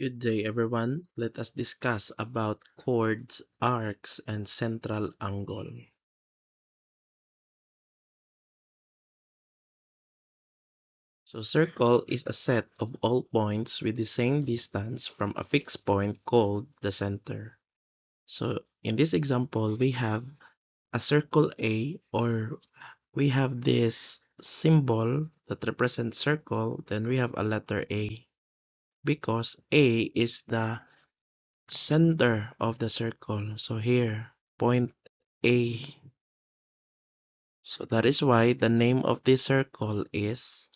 Good day, everyone. Let us discuss about chords, arcs, and central angle. So circle is a set of all points with the same distance from a fixed point called the center. So in this example, we have a circle A, or we have this symbol that represents circle, then we have a letter A because A is the center of the circle. So here, point A. So that is why the name of this circle is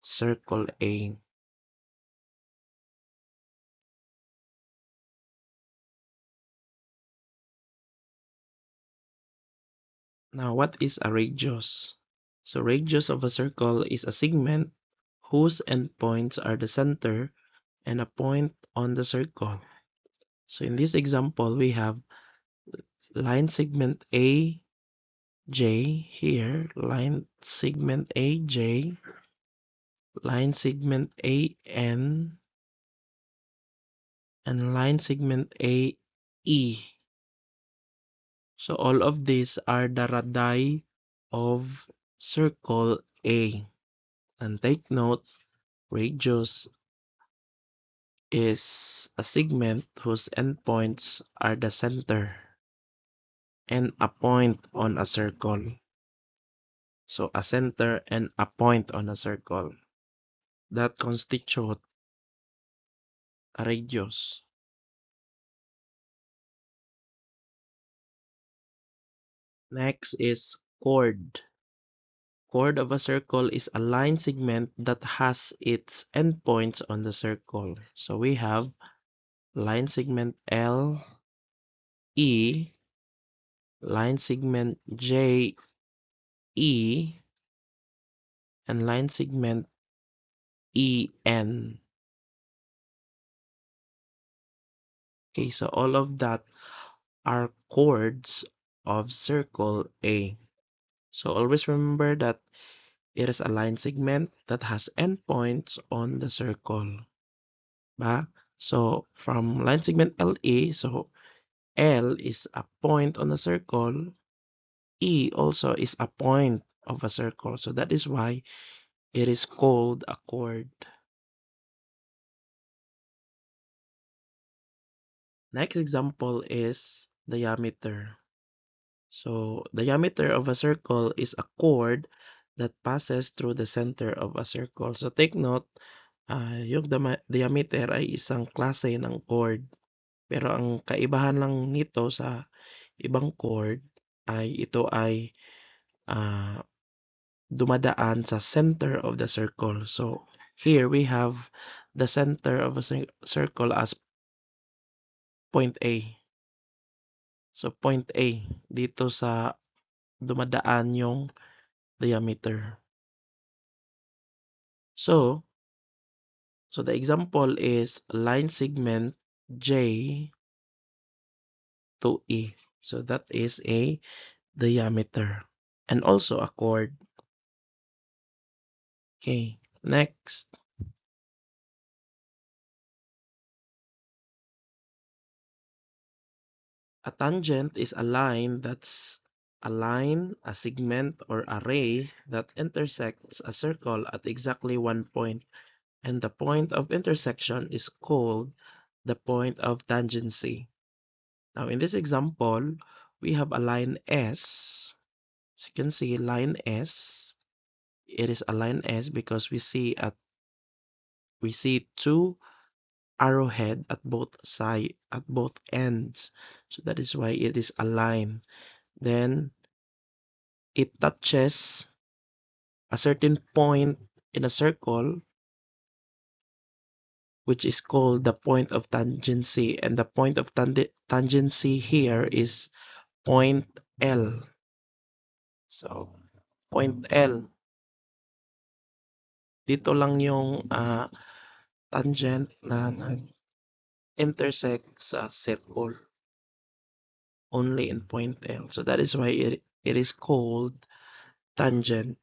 circle A. Now, what is a radius? So radius of a circle is a segment whose endpoints are the center and a point on the circle. So in this example, we have line segment AJ here, line segment AJ, line segment AN, and line segment AE. So all of these are the radii of circle A. And take note, radius is a segment whose endpoints are the center and a point on a circle. So a center and a point on a circle that constitute a radius. Next is chord. Chord of a circle is a line segment that has its endpoints on the circle. So we have line segment L, E, line segment J, E, and line segment E, N. Okay, so all of that are chords of circle A. So always remember that it is a line segment that has endpoints on the circle. Ba? So from line segment LE, so L is a point on the circle. E also is a point of a circle. So that is why it is called a chord. Next example is diameter. So diameter of a circle is a chord that passes through the center of a circle. So take note, yung diameter ay isang klase ng chord. Pero ang kaibahan lang nito sa ibang chord ay ito ay dumadaan sa center of the circle. So here we have the center of a circle as point A. So point A dito sa dumadaan yung diameter. So the example is line segment J to E. So that is a diameter and also a chord. Okay, next. A tangent is a line that's a segment, or a ray that intersects a circle at exactly one point, and the point of intersection is called the point of tangency. Now, in this example, we have a line S. As you can see, line S. It is a line S because we see two arrowhead at both ends. So that is why it is a line. Then it touches a certain point in a circle, which is called the point of tangency, and the point of tangency here is point L. So point L, dito lang yung tangent na nag-intersect sa circle, only in point L. So that is why it is called tangent.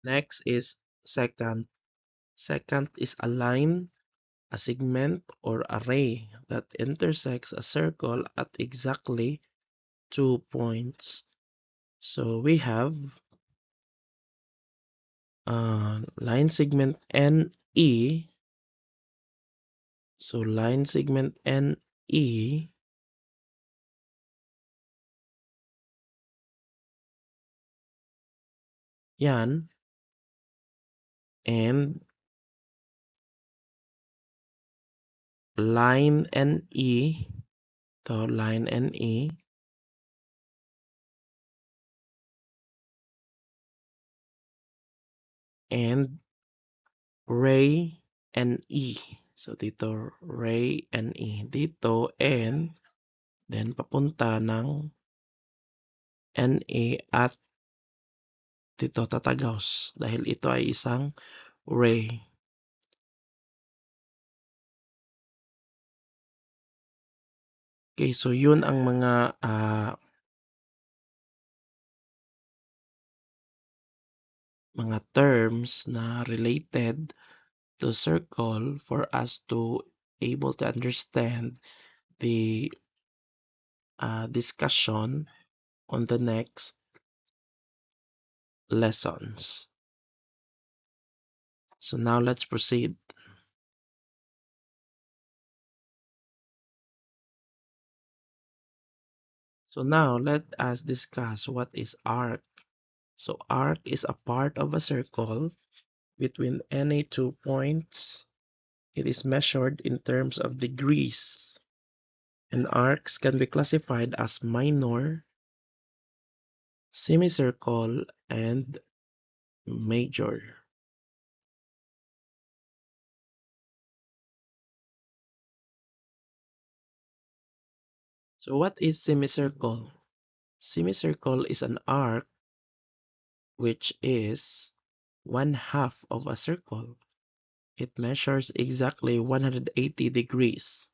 Next is secant. Second is a line, a segment, or a ray that intersects a circle at exactly 2 points. So we have line segment NE. So line segment NE, yan, and line NE, to line NE, and ray NE. So dito ray NE dito, and then papunta ng NA at dito tatagos dahil ito ay isang ray. Okay, so yun ang mga terms na related to circle for us to able to understand the discussion on the next lessons. So now let's proceed. So now let us discuss what is arc. So arc is a part of a circle between any 2 points. It is measured in terms of degrees. And arcs can be classified as minor, semicircle, and major. So what is semicircle? Semicircle is an arc which is one half of a circle. It measures exactly 180 degrees.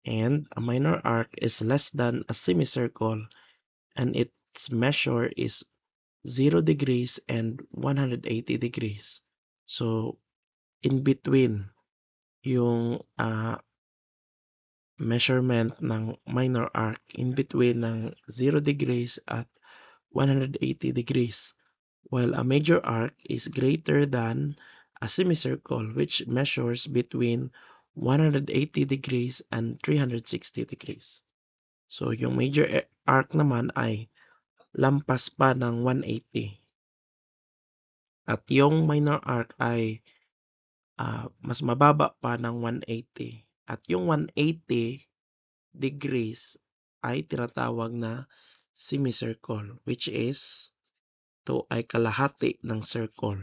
And a minor arc is less than a semicircle, and its measure is 0 degrees and 180 degrees. So, in between yung measurement ng minor arc, in between ng 0 degrees at 180 degrees, while a major arc is greater than a semicircle which measures between 180 degrees and 360 degrees. So, yung major arc naman ay lampas pa ng 180. At yung minor arc ay mas mababa pa ng 180. At yung 180 degrees ay tinatawag na semicircle, which is ito ay kalahati ng circle.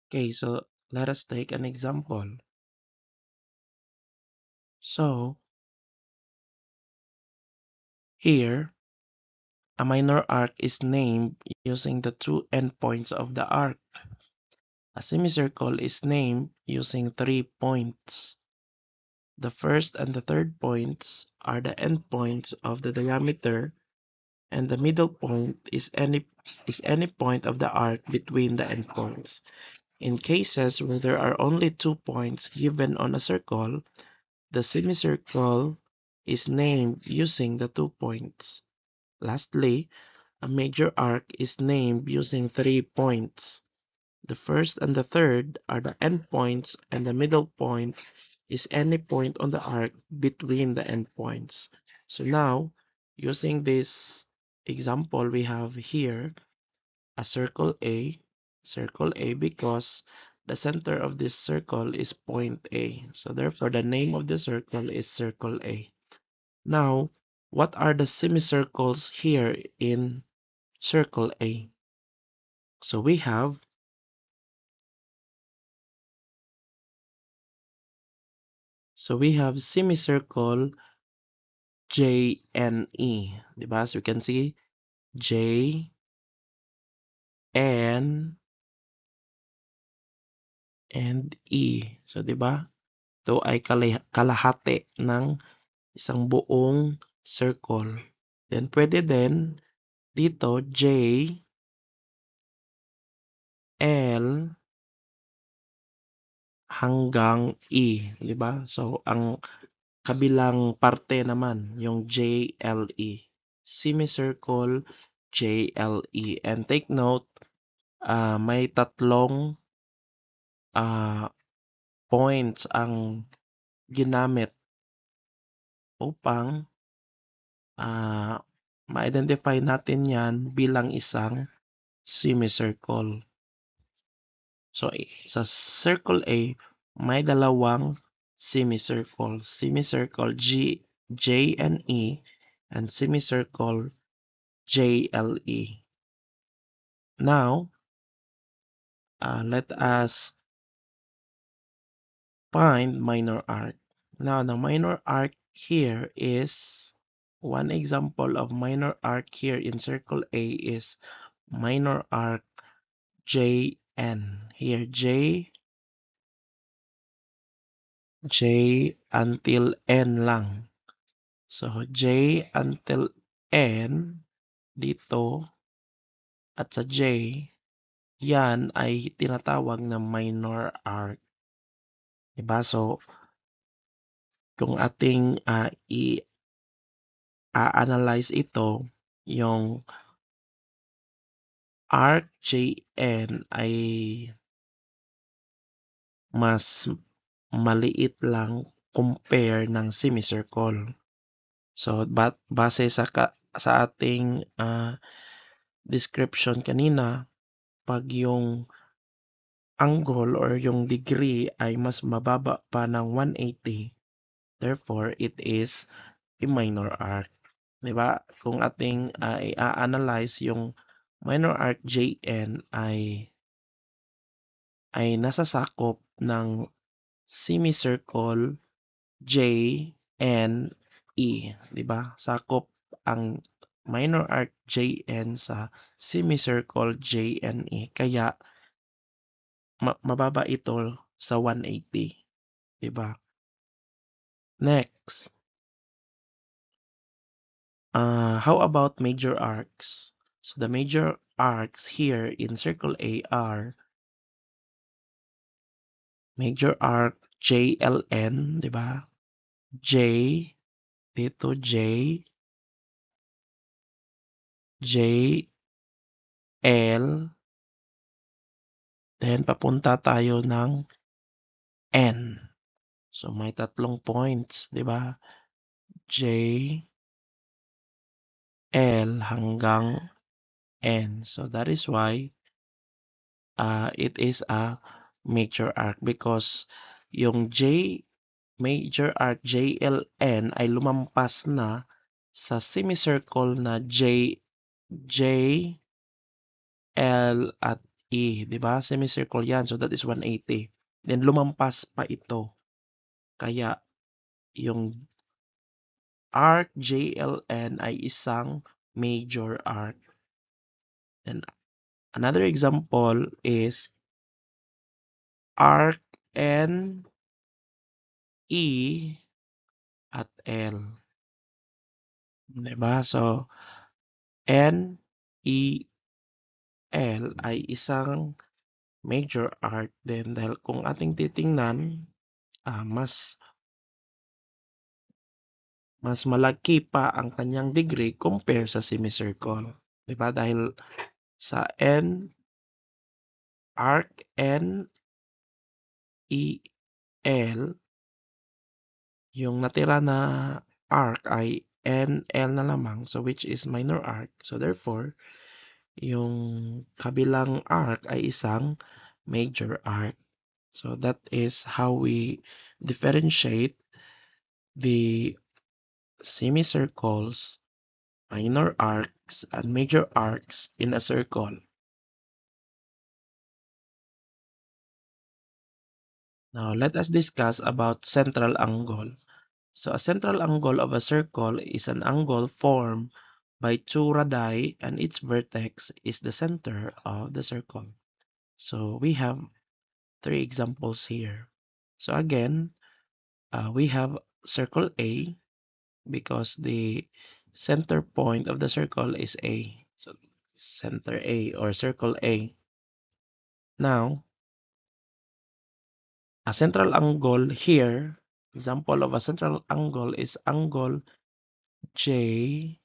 Okay, so let us take an example. So, here, a minor arc is named using the two endpoints of the arc. A semicircle is named using 3 points. The first and the third points are the endpoints of the diameter, and the middle point is any point of the arc between the endpoints. In cases where there are only 2 points given on a circle, the semicircle is named using the 2 points. Lastly, a major arc is named using 3 points. The first and the third are the endpoints, and the middle point is any point on the arc between the endpoints. So now, using this example we have here, a circle A because the center of this circle is point A. So therefore, the name of the circle is circle A. Now, what are the semicircles here in circle A? So we have semicircle JNE, diba? So you can see J, N, and E. So diba? ito ay kalahati ng isang buong circle. Then pwede din dito J, L hanggang E, di ba? So ang kabilang parte naman yung JLE. Semicircle JLE. And take note, may tatlong points ang ginamit upang ma-identify natin yan bilang isang semicircle. So sa circle A, may dalawang semicircle. Semicircle J and E and semicircle JLE. Now, let us find minor arc. Now, the minor arc here is one example of minor arc here in circle A is minor arc JN. Here J until N lang. So J until N dito at sa J, yan ay tinatawag na minor arc. Diba? So kung ating i-analyze ito, yung arc JN ay mas maliit lang compare ng semicircle. So base sa ating description kanina, pag yung angle or yung degree ay mas mababa pa ng 180, therefore it is a minor arc. Diba? Kung ating i-analyze yung minor arc JN ay nasasakop ng semicircle JNE, 'di ba? Sakop ang minor arc JN sa semicircle JNE. Kaya mababa ito sa 180, 'di ba? Next, how about major arcs? So the major arcs here in circle A are major arc JLN, 'di ba? J dito L, then papunta tayo ng N. So may tatlong points, 'di ba? J, L hanggang N. So that is why it is a major arc because yung major arc JLN ay lumampas na sa semicircle na J, L at E, 'di ba? Semicircle 'yan. So that is 180. Then lumampas pa ito. Kaya yung arc JLN ay isang major arc. And another example is arc N, E at L. 'Di ba? So N, E, L ay isang major arc din dahil kung ating titingnan, mas malaki pa ang kanyang degree compare sa semicircle. 'Di ba? Dahil sa arc N, E, L, yung natira na arc ay NL na lamang, so which is minor arc. So therefore, yung kabilang arc ay isang major arc. So that is how we differentiate the semicircles, minor arcs, and major arcs in a circle. Now let us discuss about central angle. So a central angle of a circle is an angle formed by two radii and its vertex is the center of the circle. So we have three examples here. So again, we have circle A because the center point of the circle is A. So center A or circle A. Now, a central angle here, example of a central angle is angle J,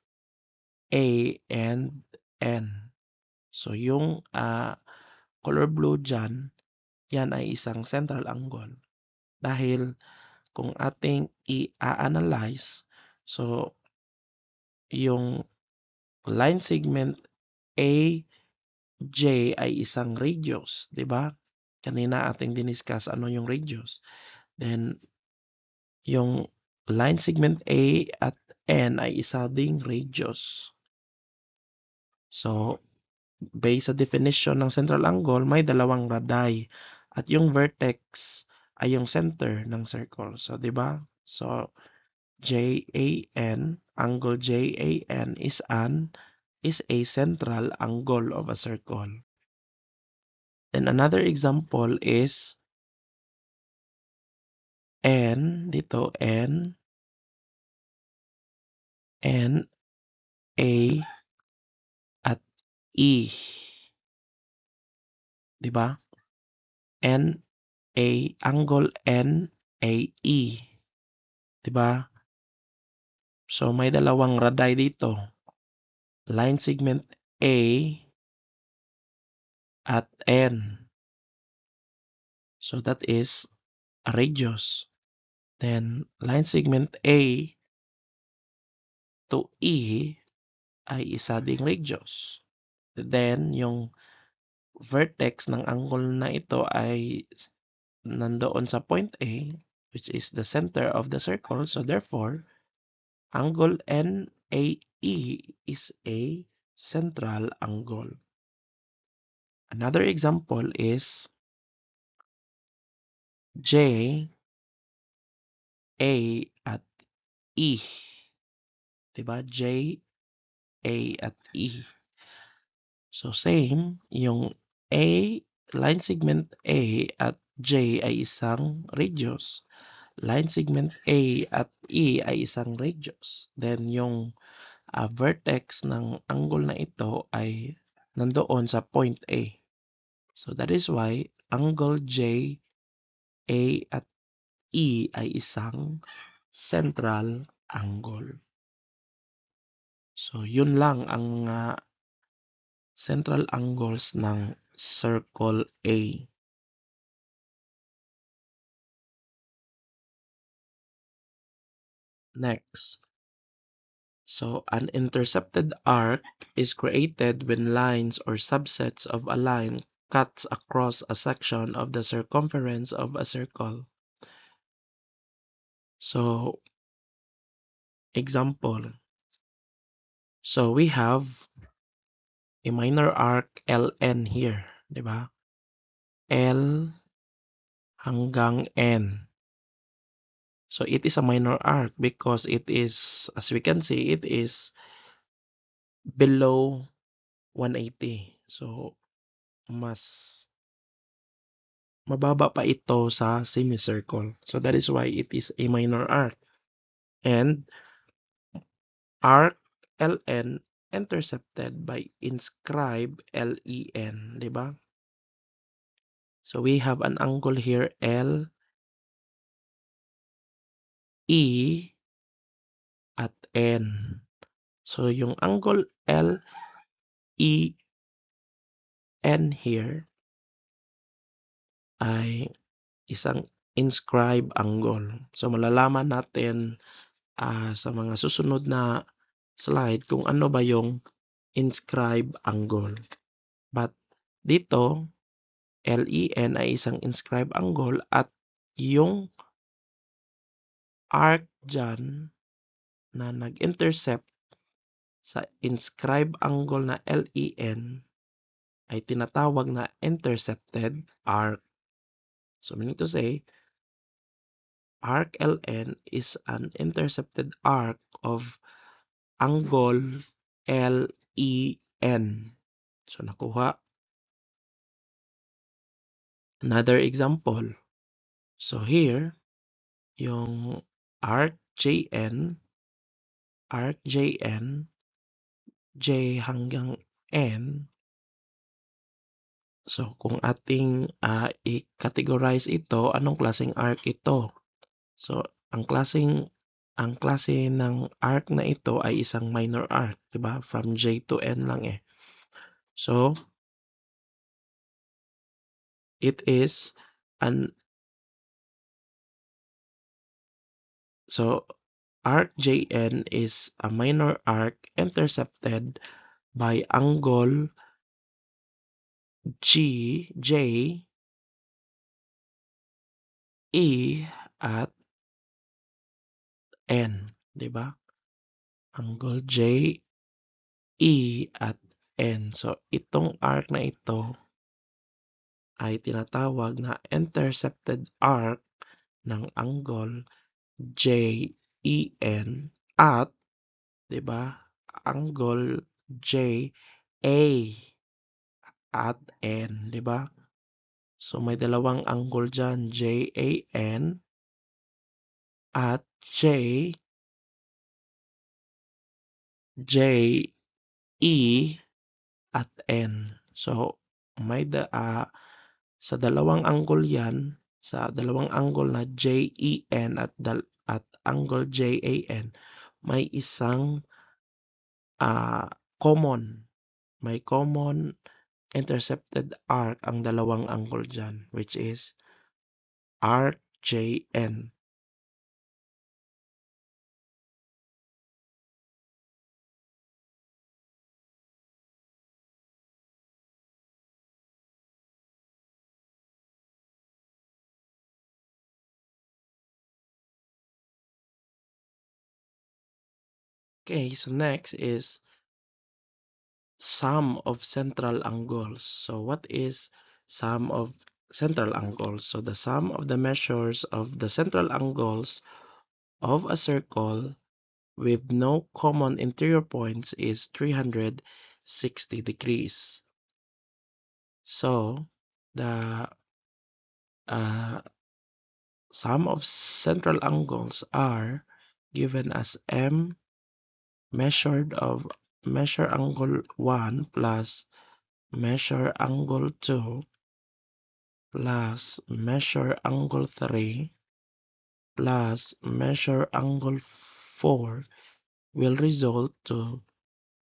A, and N. So yung color blue dyan, yan ay isang central angle. Dahil kung ating i-analyze, so yung line segment AJ ay isang radius, di ba? Kanina ating diniscuss ano yung radius. Then, yung line segment A at N ay isa ding radius. So, based sa definition ng central angle, may dalawang radii. At yung vertex ay yung center ng circle. So, di ba? So, JAN, angle JAN is a central angle of a circle. Then another example is N, dito N, A at E. Di ba? Angle NAE. Di ba? So may dalawang radii dito. Line segment A at N. So that is a radius. Then line segment A to E ay isa ding radius. Then yung vertex ng angle na ito ay nandoon sa point A, which is the center of the circle. So therefore, angle NAE is a central angle. Another example is J, A at E. Diba? J, A at E. So same, yung A, line segment A at J ay isang radius. Line segment A at E ay isang radius. Then yung vertex ng angle na ito ay nandoon sa point A. So that is why angle J, A at E ay isang central angle. So yun lang ang central angles ng circle A. Next. So an intercepted arc is created when lines or subsets of a line cuts across a section of the circumference of a circle. So example. So we have a minor arc LN here, di ba? L hanggang N. So it is a minor arc because it is, as we can see, it is below 180. So mas mababa pa ito sa semicircle. So that is why it is a minor arc. And arc LN intercepted by inscribed LEN, di ba? So we have an angle here L E at N. So yung angle L E N here ay isang inscribed angle. So malalaman natin sa mga susunod na slide kung ano ba yung inscribed angle. But dito, LEN ay isang inscribed angle at yung arc dyan na nag-intercept sa inscribed angle na LEN ay tinatawag na intercepted arc. So meaning to say, arc LN is an intercepted arc of angle LEN. So nakuha. Another example. So here, yung arc JN, J hanggang N. So kung ating i-categorize ito, anong klaseng arc ito? So ang klase ng arc na ito ay isang minor arc, 'di ba? From J to N lang eh. So it is an so arc JN is a minor arc intercepted by angle J, E at N, 'di ba? Angle J, E at N. So itong arc na ito ay tinatawag na intercepted arc ng angle JEN at, 'di ba? Angle JA at N, 'di ba? So may dalawang angle diyan, JAN at JE at N. So may sa dalawang angle 'yan, sa dalawang angle na JEN at angle JAN, may isang common, may common intercepted arc ang dalawang angle diyan, which is arc JN. Okay, so next is sum of central angles. So what is sum of central angles? So the sum of the measures of the central angles of a circle with no common interior points is 360 degrees. So the sum of central angles are given as M measure angle 1 plus measure angle 2 plus measure angle 3 plus measure angle 4 will result to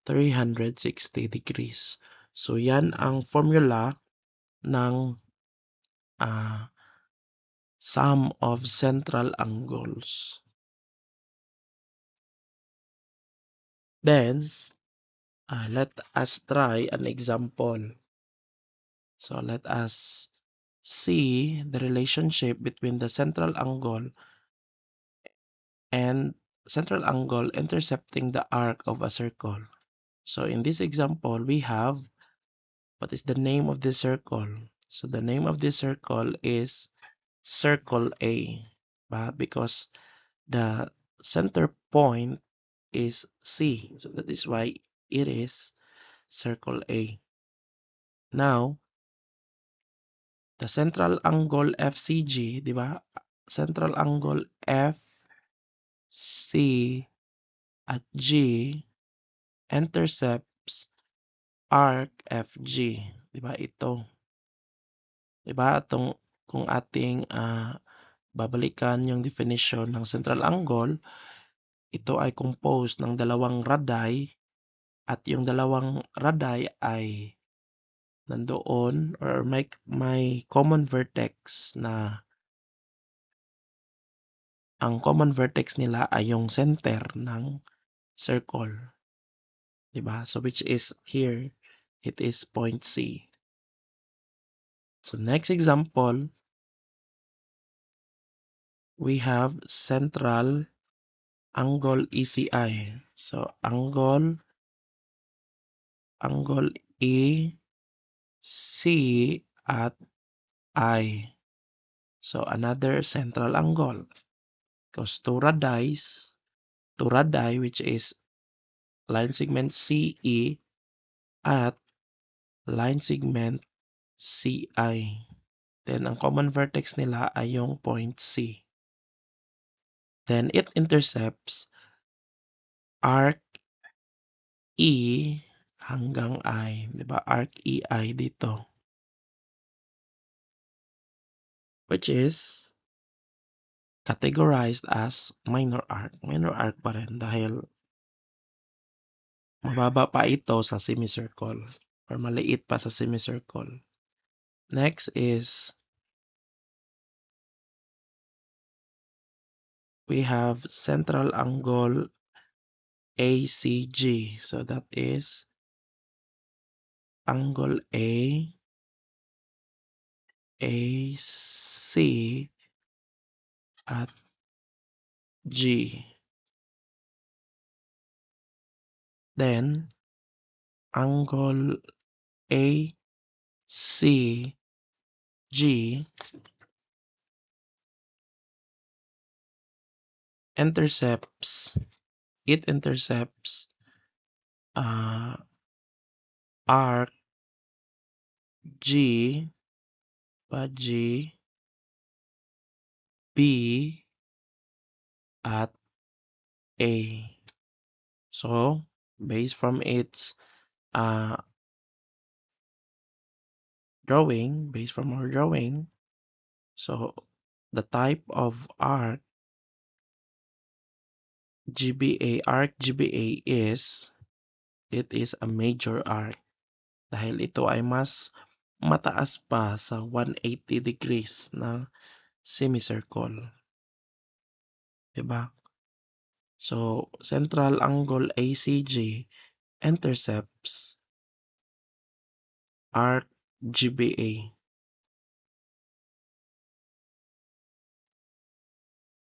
360 degrees. So yan ang formula ng sum of central angles. Then let us try an example. So let us see the relationship between the central angle and central angle intercepting the arc of a circle. So in this example, we have, what is the name of this circle? So the name of this circle is circle A, because the center point is C. So that is why it is circle A. Now, the central angle FCG, di ba? Central angle FC at G intercepts arc FG, 'di ba? Ito. 'Di ba? Kung ating babalikan yung definition ng central angle, ito ay composed ng dalawang radii at yung dalawang radii ay nandoon or may common vertex na ang common vertex nila ay yung center ng circle. 'Di ba? So which is here, it is point C. So next example, we have central angle ECI. So angle EC at I. So another central angle. Because two radii which is line segment CE at line segment CI. Then ang common vertex nila ay yung point C. Then it intercepts arc E hanggang I, 'di ba? Arc EI dito, which is categorized as minor arc. Minor arc pa rin dahil mababa pa ito sa semicircle or maliit pa sa semicircle. Next is we have central angle ACG. So that is angle AC at G. Then angle ACG, intercepts arc G B at A. So based from its based from our drawing, so the type of arc GBA is, it is a major arc dahil ito ay mas mataas pa sa 180 degrees na semicircle. Diba? So, central angle ACG intercepts arc GBA.